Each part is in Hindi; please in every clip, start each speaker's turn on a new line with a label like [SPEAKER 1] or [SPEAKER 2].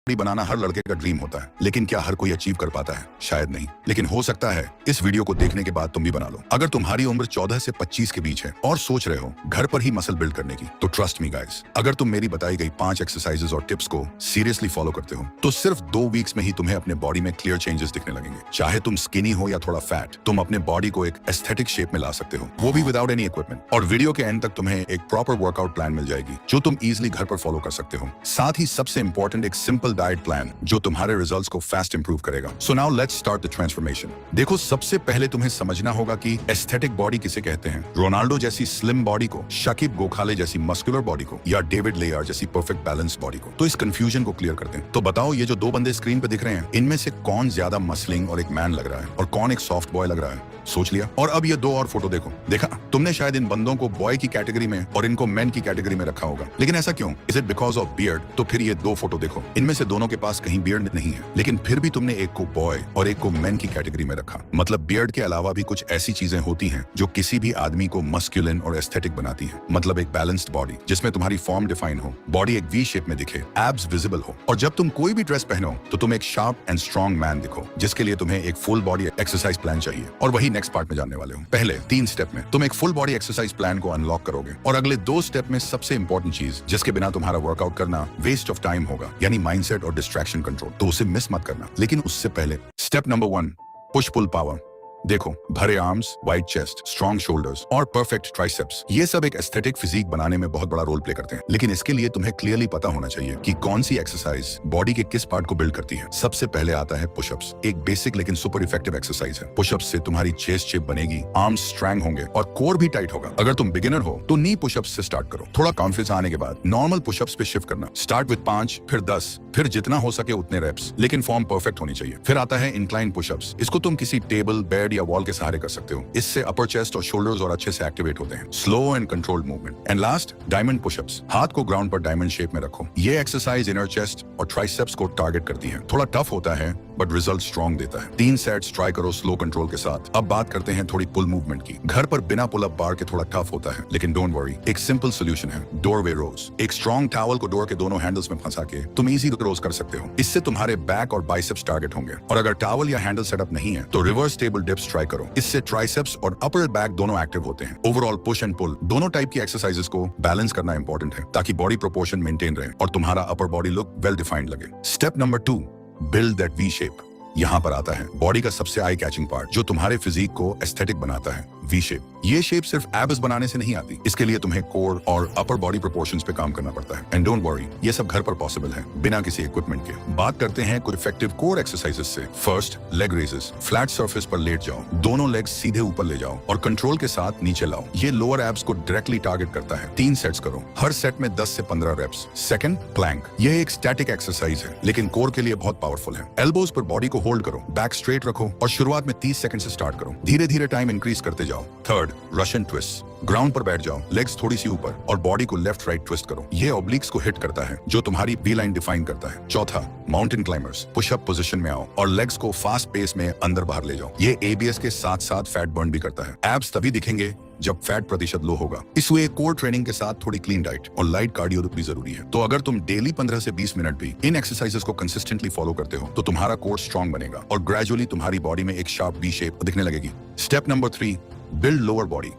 [SPEAKER 1] बॉडी बनाना हर लड़के का ड्रीम होता है, लेकिन क्या हर कोई अचीव कर पाता है? शायद नहीं, लेकिन हो सकता है इस वीडियो को देखने के बाद तुम भी बना लो। अगर तुम्हारी उम्र 14 से 25 के बीच है और सोच रहे हो घर पर ही मसल बिल्ड करने की, तो ट्रस्ट मी गाइस, अगर तुम मेरी बताई गई 5 एक्सरसाइजेस और टिप्स को सीरियसली फॉलो करते हो, तो सिर्फ 2 वीक्स में ही तुम्हें अपने बॉडी में क्लियर चेंजेस दिखने लगेंगे। चाहे तुम स्किनी हो या थोड़ा फैट, तुम अपने बॉडी को एक एस्थेटिक शेप में ला सकते हो, वो भी विदाउट एनी इक्विपमेंट। और वीडियो के एंड तक तुम्हें एक प्रॉपर वर्कआउट प्लान मिल जाएगी जो तुम इजिली घर पर फॉलो कर सकते हो। साथ ही सबसे इंपॉर्टेंट एक सिंपल डाइट प्लान जो तुम्हारे रिजल्ट्स को फास्ट इंप्रूव करेगा। So now let's start the transformation. देखो, सबसे पहले तुम्हें समझना होगा कि एस्थेटिक बॉडी किसे कहते हैं। रोनाल्डो जैसी स्लिम बॉडी को, शकीब गोखाले जैसी मस्कुलर बॉडी को, या डेविड लेयर जैसी परफेक्ट बैलेंस बॉडी को। तो इस कंफ्यूजन को क्लियर करते हैं। तो बताओ, ये जो 2 बंदे स्क्रीन पे दिख रहे हैं, इनमें से कौन ज्यादा मसलिंग और एक मैन लग रहा है और कौन एक सॉफ्ट बॉय लग रहा है? सोच लिया? और अब ये 2 और फोटो देखो। देखा, तुमने शायद इन बंदों को बॉय की कैटेगरी में और इनको मैन की कैटेगरी में रखा होगा, लेकिन ऐसा क्यों? Is it because of beard? तो फिर ये 2 फोटो देखो, इनमें से दोनों के पास कहीं बियर्ड नहीं है, लेकिन फिर भी तुमने एक को बॉय और एक को मैन की कैटेगरी में रखा। मतलब बियर्ड के अलावा भी कुछ ऐसी चीजें होती हैं जो किसी भी आदमी को मस्कुलिन और एस्थेटिक बनाती हैं। मतलब एक बैलेंस्ड बॉडी जिसमें तुम्हारी फॉर्म डिफाइन हो, बॉडी एक वी शेप में दिखे, एब्स विजिबल हो, और जब तुम कोई भी ड्रेस पहनो तो तुम एक शार्प एंड स्ट्रॉन्ग मैन दिखो, जिसके लिए तुम्हें एक फुल बॉडी एक्सरसाइज प्लान चाहिए। और वही नेक्स्ट पार्ट में जानने वाले हो। पहले 3 स्टेप में तुम एक फुल बॉडी एक्सरसाइज प्लान को अनलॉक करोगे, और अगले 2 स्टेप में सबसे इंपॉर्टेंट चीज जिसके बिना तुम्हारा वर्कआउट करना वेस्ट ऑफ टाइम होगा, यानी माइंडसेट और डिस्ट्रैक्शन कंट्रोल। तो उसे मिस मत करना। लेकिन उससे पहले step number 1, push pull power. देखो, भरे arms, wide chest, strong shoulders और परफेक्ट ट्राइसेप्स, ये सब एक एस्थेटिक फिजिक बनाने में बहुत बड़ा रोल प्ले करते हैं। लेकिन इसके लिए तुम्हें क्लियरली पता होना चाहिए कि कौन सी एक्सरसाइज बॉडी के किस पार्ट को बिल्ड करती है। सबसे पहले आता है पुशअप्स। एक बेसिक लेकिन सुपर इफेक्टिव एक्सरसाइज है। पुशअप्स से तुम्हारी चेस्ट शेप बनेगी, आर्म्स स्ट्रैंग होंगे और कोर भी टाइट होगा। अगर तुम बिगिनर हो तो नी पुशअप्स से स्टार्ट करो। थोड़ा कॉन्फिडेंस आने के बाद नॉर्मल पुशअप्स पे शिफ्ट करना। स्टार्ट विद 5, फिर 10, फिर जितना हो सके उतने रेप्स, लेकिन फॉर्म परफेक्ट होनी चाहिए। फिर आता है इंक्लाइन पुशअप्स। इसको तुम किसी टेबल, बेड या वॉल के सहारे कर सकते हो। इससे अपर चेस्ट और शोल्डर्स और अच्छे से एक्टिवेट होते हैं। Slow and controlled movement. And last, diamond pushups. हाथ को ग्राउंड पर डायमंड शेप में रखो। ये एक्सरसाइज इनर चेस्ट और ट्राइसेप्स को टारगेट करती है। थोड़ा टफ होता है बट रिजल्ट स्ट्रॉन्ग देता है। 3 सेट्स ट्राई करो स्लो कंट्रोल के साथ। अब बात करते हैं थोड़ी पुल मूवमेंट की। घर पर बिना पुल अप बार के थोड़ा टफ होता है, लेकिन डोंट वरी, एक सिंपल सोल्यूशन है, डोरवे रोज। एक स्ट्रॉन्ग टॉवल को डोर के दोनों हैंडल्स में फंसा के तुम इजी रोज कर सकते हो। इससे तुम्हारे बैक और बाइसेप्स टारगेट होंगे। और अगर टॉवल या हैंडल सेटअप नहीं है तो रिवर्स टेबल डिप्स ट्राई करो। इससे ट्राइसेप्स और अपर बैक दोनों एक्टिव होते हैं। ओवरऑल पुश एंड पुल दोनों टाइप की एक्सरसाइजेस को बैलेंस करना इंपॉर्टेंट है, ताकि बॉडी प्रोपोर्शन मेंटेन रहे और तुम्हारा upper body look well defined लगे। Step number 2, build that V shape. यहाँ पर आता है बॉडी का सबसे आई कैचिंग पार्ट जो तुम्हारे फिजिक को एस्थेटिक बनाता है, वी शेप। ये शेप सिर्फ एब्स बनाने से नहीं आती। इसके लिए तुम्हें कोर और अपर बॉडी प्रोपोर्शंस पे काम करना पड़ता है। एंड डोंट वरी, ये सब घर पर पॉसिबल है बिना किसी इक्विपमेंट के। बात करते हैं कुछ इफेक्टिव कोर एक्सरसाइजेस से। First, leg raises. Flat surface पर लेट जाओ, दोनों लेग्स सीधे ऊपर ले जाओ और कंट्रोल के साथ नीचे लाओ। ये लोअर एब्स को डायरेक्टली टारगेट करता है। 3 सेट्स करो, हर सेट में 10 से 15 रेप्स। Second, Planck. यह एक स्टैटिक एक्सरसाइज है, लेकिन कोर के लिए बहुत पावरफुल है। एल्बोज पर बॉडी को होल्ड करो, बैक स्ट्रेट रखो और शुरुआत में 30 सेकंड से स्टार्ट करो। धीरे धीरे टाइम इंक्रीज करते जाओ। Third, Russian twist. ग्राउंड पर बैठ जाओ, लेग्स थोड़ी सी ऊपर और बॉडी को लेफ्ट राइट ट्विस्ट करो। ये ऑब्लिक्स को हिट करता है जो तुम्हारी वी लाइन डिफाइन करता है। चौथा, माउंटेन क्लाइंबर्स। पुशअप पोजीशन में आओ और लेग्स को फास्ट पेस में अंदर बाहर ले जाओ। ये एबीएस के साथ साथ फैट बर्न भी करता है। एब्स तभी दिखेंगे जब फैट प्रतिशत लो होगा। इसलिए कोर ट्रेनिंग के साथ थोड़ी क्लीन डाइट और लाइट कार्डियो भी जरूरी है। तो अगर तुम डेली 15 से 20 मिनट भी इन एक्सरसाइजेस को कंसिस्टेंटली फॉलो करते हो तो तुम्हारा कोर स्ट्रॉन्ग बनेगा और ग्रेजुअली तुम्हारी बॉडी में एक शार्प वी शेप दिखने लगेगी। Step number 3, build lower body.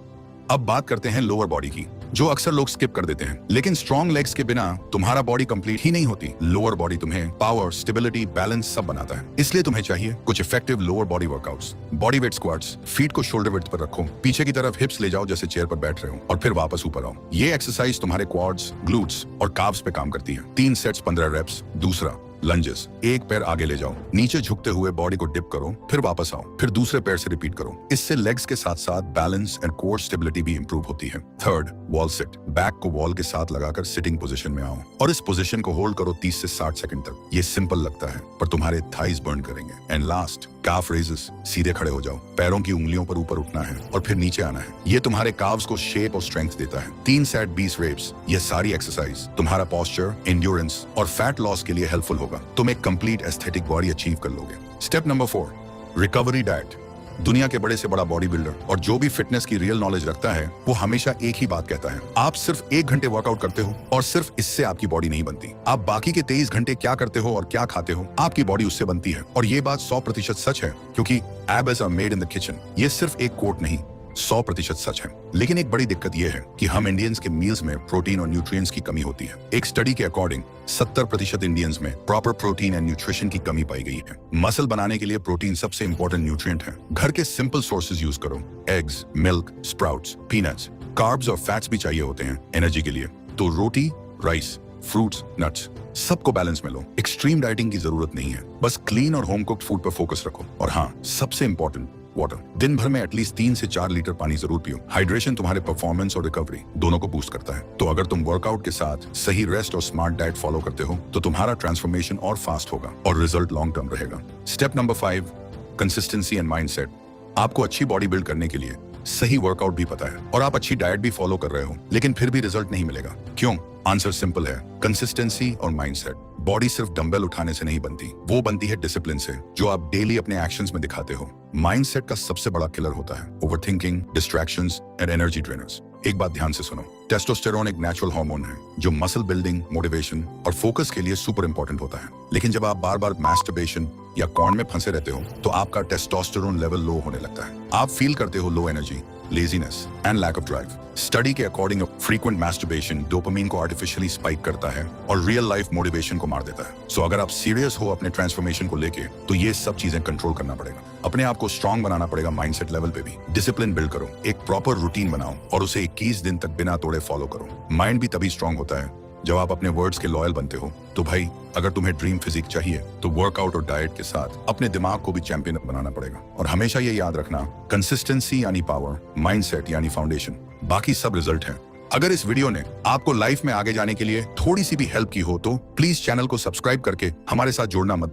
[SPEAKER 1] अब बात करते हैं लोअर बॉडी की, जो अक्सर लोग स्किप कर देते हैं। लेकिन स्ट्रॉन्ग लेग्स के बिना तुम्हारा बॉडी कंप्लीट ही नहीं होती। लोअर बॉडी तुम्हें पावर, स्टेबिलिटी, बैलेंस सब बनाता है। इसलिए तुम्हें चाहिए कुछ effective lower body workouts. Body weight squats. Feet को शोल्डर विड्थ पर रखो, पीछे की तरफ हिप्स ले जाओ जैसे चेयर पर बैठ रहे हो और फिर वापस ऊपर आओ। ये एक्सरसाइज तुम्हारे क्वाड्स, ग्लूट्स और काव्स पे काम करती है। 3 सेट्स 15 रेप्स। दूसरा, लंजेस। एक पैर आगे ले जाओ, नीचे झुकते हुए बॉडी को डिप करो, फिर वापस आओ, फिर दूसरे पैर से रिपीट करो। इससे लेग्स के साथ साथ बैलेंस एंड कोर स्टेबिलिटी भी इंप्रूव होती है। Third, wall sit. बैक को वॉल के साथ लगाकर सिटिंग पोजीशन में आओ और इस पोजीशन को होल्ड करो 30 से 60 सेकंड तक। ये सिंपल लगता है पर तुम्हारे थाइज बर्न करेंगे। And last, calf raises. सीधे खड़े हो जाओ, पैरों की उंगलियों पर ऊपर उठना है और फिर नीचे आना है। ये तुम्हारे काव्स को शेप और स्ट्रेंथ देता है। 3 सेट 20 रेप्स। ये सारी एक्सरसाइज तुम्हारा पोस्चर, एंड्योरेंस और फैट लॉस के लिए हेल्पफुल होगा। तुम एक कंप्लीट एस्थेटिक बॉडी अचीव कर लोगे। Step number 4, recovery diet. दुनिया के बड़े से बड़ा बॉडी बिल्डर और जो भी फिटनेस की रियल नॉलेज रखता है वो हमेशा एक ही बात कहता है, आप सिर्फ 1 घंटे वर्कआउट करते हो और सिर्फ इससे आपकी बॉडी नहीं बनती। आप बाकी के 23 घंटे क्या करते हो और क्या खाते हो, आपकी बॉडी उससे बनती है। और ये बात 100% सच है, क्योंकि abs are made in the kitchen. ये सिर्फ एक कोट नहीं, 100% सच है। लेकिन एक बड़ी दिक्कत यह है कि हम इंडियंस के मील्स में प्रोटीन और न्यूट्रिएंट्स की कमी होती है। एक स्टडी के अकॉर्डिंग 70% इंडियंस में प्रॉपर प्रोटीन एंड न्यूट्रिशन की कमी पाई गई है। मसल बनाने के लिए प्रोटीन सबसे इंपॉर्टेंट न्यूट्रिएंट है। घर के सिंपल सोर्सेज यूज करो, eggs, milk, sprouts, peanuts. Carbs और फैट्स भी चाहिए होते हैं एनर्जी के लिए, तो रोटी, राइस, फ्रूट्स, नट्स, सबको बैलेंस में लो। एक्सट्रीम डाइटिंग की जरूरत नहीं है, बस क्लीन और होम कुक्ड फूड पर फोकस रखो। और हाँ, सबसे इंपॉर्टेंट, वाटर। दिन भर में एटलीस्ट 3 से 4 लीटर पानी जरूर पियो। हाइड्रेशन तुम्हारे परफॉर्मेंस और रिकवरी दोनों को बूस्ट करता है। तो अगर तुम वर्कआउट के साथ सही रेस्ट और स्मार्ट डाइट फॉलो करते हो तो तुम्हारा ट्रांसफॉर्मेशन और फास्ट होगा और रिजल्ट लॉन्ग टर्म रहेगा। Step number 5, consistency and mindset. आपको अच्छी बॉडी बिल्ड करने के लिए सही वर्कआउट भी पता है और आप अच्छी डाइट भी फॉलो कर रहे हो, लेकिन फिर भी रिजल्ट नहीं मिलेगा। क्यों? आंसर सिंपल है, कंसिस्टेंसी और माइंडसेट। बॉडी सिर्फ डंबल उठाने से नहीं बनती, वो बनती है डिसिप्लिन से, जो आप डेली अपने एक्शंस में दिखाते हो। माइंडसेट का सबसे बड़ा किलर होता है overthinking, distractions and energy drainers. एक बात ध्यान से सुनो, टेस्टोस्टेरोन एक नेचुरल हार्मोन है जो मसल बिल्डिंग, मोटिवेशन और फोकस के लिए सुपर इंपॉर्टेंट होता है। लेकिन जब आप बार बार मैस्टरबेशन या कॉर्न में फंसे रहते हो तो आपका टेस्टोस्टेरोन लेवल लो होने लगता है। आप फील करते हो low energy, laziness and lack of drive. Study के अकॉर्डिंग फ्रीक्वेंट मैस्टरबेशन डोपामिन को आर्टिफिशियली स्पाइक करता है और रियल लाइफ मोटिवेशन को मार देता है। सो अगर आप सीरियस हो अपने ट्रांसफॉर्मेशन को लेके तो ये सब चीजें कंट्रोल करना पड़ेगा। अपने आप को स्ट्रांग बनाना पड़ेगा माइंडसेट लेवल पे भी। डिसिप्लिन बिल्ड करो, एक प्रॉपर रूटीन बनाओ और उसे 21 दिन तक बिना तोड़े फॉलो करो। माइंड भी तभी स्ट्रांग होता है जब आप अपने वर्ड्स के लॉयल बनते हो। तो भाई, अगर तुम्हें ड्रीम फिजिक चाहिए तो वर्कआउट और डाइट के साथ अपने दिमाग को भी चैंपियन बनाना पड़ेगा। और हमेशा ये याद रखना, कंसिस्टेंसी यानी पावर, माइंडसेट यानी फाउंडेशन, बाकी सब रिजल्ट है। अगर इस वीडियो ने आपको लाइफ में आगे जाने के लिए थोड़ी सी भी हेल्प की हो तो प्लीज चैनल को सब्सक्राइब करके हमारे साथ जुड़ना मत